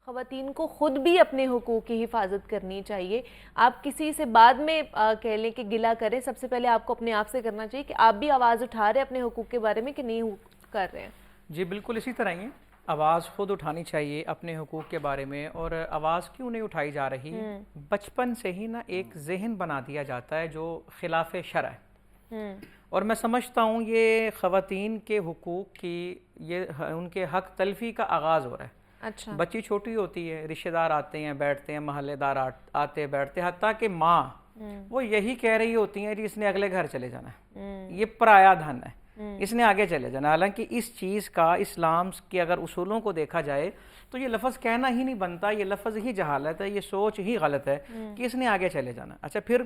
خواتین کو خود بھی اپنے حقوق کی حفاظت کرنی چاہیے. آپ کسی سے بعد میں کہہ لیں کہ گلہ کریں، سب سے پہلے آپ کو اپنے آپ سے کرنا چاہیے کہ آپ بھی آواز اٹھا رہے ہیں اپنے حقوق کے بارے میں کہ نہیں کر رہے ہیں. جی بالکل اسی طرح ہی آواز خود اٹھانی چاہیے اپنے حقوق کے بارے میں. اور آواز کیوں نہیں اٹھائی جا رہی؟ بچپن سے ہی نا ایک ذہن بنا دیا جاتا ہے جو خلاف شرع ہے. اور میں سمجھتا ہوں یہ خواتین کے حقوق کی یہ ان کے حق تلفی کا آغاز ہو رہا ہے. اچھا. بچی چھوٹی ہوتی ہے، رشتہ دار آتے ہیں بیٹھتے ہیں، محلے دار آتے بیٹھتے، حتیٰ کہ ماں وہ یہی کہہ رہی ہوتی ہیں کہ اس نے اگلے گھر چلے جانا ہے، یہ پرایا دھن ہے، اس نے آگے چلے جانا. حالانکہ اس چیز کا اسلام کے اگر اصولوں کو دیکھا جائے تو یہ لفظ کہنا ہی نہیں بنتا، یہ لفظ ہی جہالت ہے، یہ سوچ ہی غلط ہے کہ اس نے آگے چلے جانا. اچھا پھر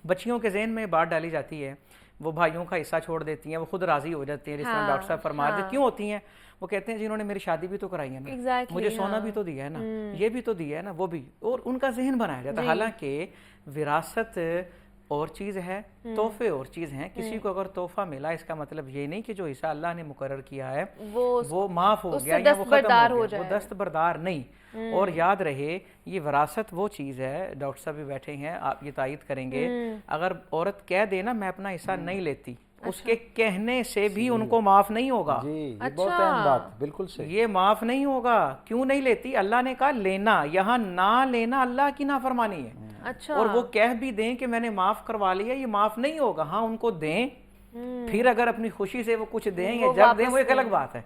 بچیوں کے ذہن میں بات ڈالی جاتی ہے، وہ بھائیوں کا حصہ چھوڑ دیتی ہیں، وہ خود راضی ہو جاتی ہیں. جس طرح ڈاکٹر صاحب فرما رہے کیوں ہوتی ہیں؟ وہ کہتے ہیں جنہوں نے میری شادی بھی تو کرائی ہے نا، مجھے سونا بھی تو دیا ہے نا، یہ بھی تو دیا ہے نا، وہ بھی. اور ان کا ذہن بنایا جاتا ہے. حالانکہ وراثت اور چیز ہے، تحفے اور چیز ہیں. کسی کو اگر تحفہ ملا اس کا مطلب یہ نہیں کہ جو حصہ اللہ نے مقرر کیا ہے وہ معاف ہو گیا یا وہ ختم ہو گیا، وہ دستبردار نہیں. اور یاد رہے یہ وراثت وہ چیز ہے، ڈاکٹر صاحب بھی بیٹھے ہیں آپ یہ تائید کریں گے، اگر عورت کہہ دے نا میں اپنا حصہ نہیں لیتی، اس کے کہنے سے بھی ان کو معاف نہیں ہوگا. جی یہ بہت اہم بات، بالکل صحیح. یہ معاف نہیں ہوگا. کیوں نہیں لیتی؟ اللہ نے کہا لینا، یہاں نہ لینا اللہ کی نافرمانی ہے. اچھا. اور وہ کہہ بھی دیں کہ میں نے معاف کروا لیا، یہ معاف نہیں ہوگا. ہاں ان کو دیں، پھر اگر اپنی خوشی سے وہ کچھ دیں یا جب دیں وہ ایک الگ بات ہے،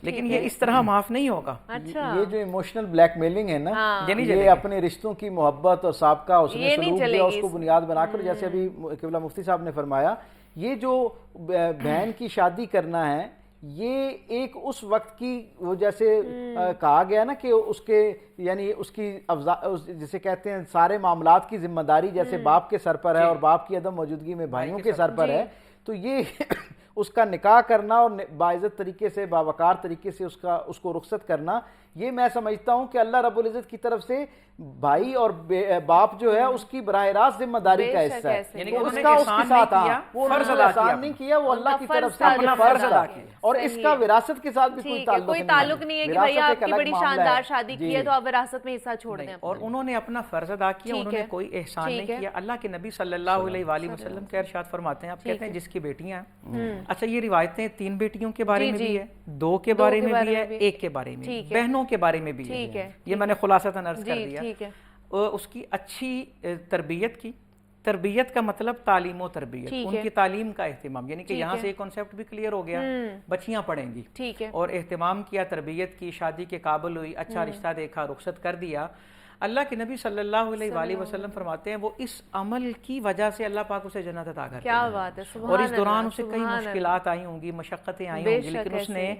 لیکن یہ اس طرح معاف نہیں ہوگا. یہ جو ایموشنل بلیک میلنگ ہے نا، یہ اپنے رشتوں کی محبت اور سابقہ اس نے سلوک دیا اس کو بنیاد بنا کر، جیسے ابھی قبلہ مفتی صاحب نے فرمایا، یہ جو بہن کی شادی کرنا ہے یہ ایک اس وقت کی وہ جیسے کہا گیا نا کہ اس کے یعنی اس کی جسے کہتے ہیں سارے معاملات کی ذمہ داری جیسے باپ کے سر پر ہے اور باپ کی عدم موجودگی میں بھائیوں کے سر پر ہے، تو یہ اس کا نکاح کرنا اور باعزت طریقے سے باوقار طریقے سے اس کو رخصت کرنا، یہ میں سمجھتا ہوں کہ اللہ رب العزت کی طرف سے بھائی اور باپ جو ہے اس کی براہ راست ذمہ داری کا حصہ ہے. اس کا اس کے ساتھ وہ احسان نہیں کیا، وہ اللہ کی طرف سے اپنا فرض ادا کیا. اور اس کا وراثت کے ساتھ بھی کوئی تعلق نہیں ہے کہ بھئی آپ کی بڑی شاندار شادی کی ہے تو آپ وراثت میں حصہ چھوڑ دیں. اور انہوں نے اپنا فرض ادا کیا، انہوں نے کوئی احسان نہیں کیا. اللہ کے نبی صلی اللہ علیہ وآلہ وسلم کے ارشاد فرماتے ہیں، آپ کہتے ہیں جس کی بیٹیاں ہیں. اچھا یہ روایتیں 3 بیٹیوں کے بارے میں بھی ہے، 2 کے بارے میں بھی ہے، 1 کے بارے میں، بہنوں کے بارے میں بھی ہے. یہ میں نے خلاصتاً عرض کر دیا. اس کی اچھی تربیت کا مطلب تعلیم و تربیت، ان کی تعلیم کا اہتمام، یعنی کہ یہاں سے ایک کنسیپٹ بھی کلیئر ہو گیا، بچیاں پڑھیں گی اور اہتمام کیا، تربیت کی، شادی کے قابل ہوئی، اچھا رشتہ دیکھا، رخصت کر دیا. اللہ کے نبی صلی اللہ علیہ وآلہ وسلم فرماتے ہیں وہ اس عمل کی وجہ سے اللہ پاک اسے جنت عطا کرتے ہیں. کیا بات ہے، سبحان اللہ. اور اس دوران اسے کئی مشکلات آئی ہوں گی، مشقتیں آئی ہوں گی، لیکن اس نے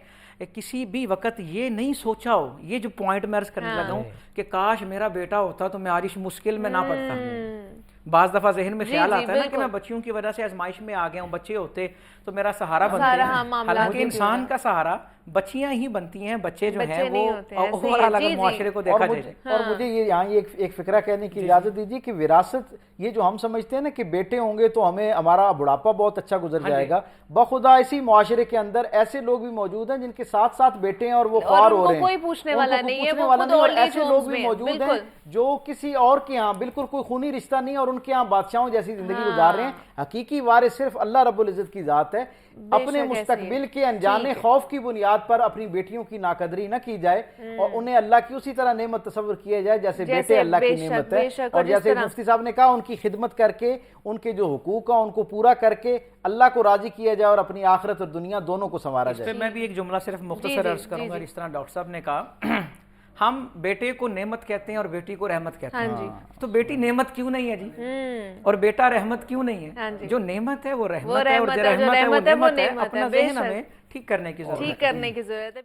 کسی بھی وقت یہ نہیں سوچا ہو، یہ جو پوائنٹ میں عرض کرنے لگا ہوں کہ کاش میرا بیٹا ہوتا تو میں آج اس مشکل میں نہ پڑتا. بعض دفعہ ذہن میں خیال آتا ہے نا کہ میں بچیوں کی وجہ سے آزمائش میں آ گیا ہوں، بچے ہوتے تو میرا سہارا بنتے ہیں. حالانکہ انسان کا سہارا بچیاں ہی بنتی ہیں، بچے جو ہیں وہ اوورآل اگر معاشرے کو دیکھا جائے. اور مجھے یہاں ایک فکرہ کہنے کی اجازت دیجیے کہ وراثت یہ جو ہم سمجھتے ہیں نا کہ بیٹے ہوں گے تو ہمیں ہمارا بڑھاپا بہت اچھا گزر جائے گا، بخدا اسی معاشرے کے اندر ایسے لوگ بھی موجود ہیں جن کے ساتھ ساتھ بیٹے ہیں اور وہ خوار ہو رہے ہیں، کوئی پوچھنے والا نہیں ہے، اور ایسے لوگ بھی موجود ہیں جو کسی اور کے ہاں بالکل کوئی خونی رشتہ نہیں اور ان کے ہاں بادشاہوں جیسی زندگی گزار رہے ہیں. حقیقی وارث صرف اللہ رب العزت کی ذات ہے. اپنے مستقبل کے انجانے خوف کی بنیاد پر اپنی بیٹیوں کی ناقدری نہ کی جائے اور انہیں اللہ کی اسی طرح نعمت تصور کیا جائے جیسے بیٹے اللہ کی نعمت ہے. اور جیسے مفتی صاحب نے کہا ان کی خدمت کر کے، ان کے جو حقوق ہیں ان کو پورا کر کے اللہ کو راضی کیا جائے اور اپنی آخرت اور دنیا دونوں کو سنوارا جائے. میں بھی ایک جملہ صرف مختصر عرض کروں گا. اس طرح ڈاکٹر صاحب نے کہا ہم بیٹے کو نعمت کہتے ہیں اور بیٹی کو رحمت کہتے ہیں، تو بیٹی نعمت کیوں نہیں ہے جی؟ اور بیٹا رحمت کیوں نہیں ہے؟ جو نعمت ہے وہ رحمت ہے، اور جو رحمت ہے وہ نعمت ہے. اپنا ذہن ہمیں ٹھیک کرنے کی ضرورت ہے.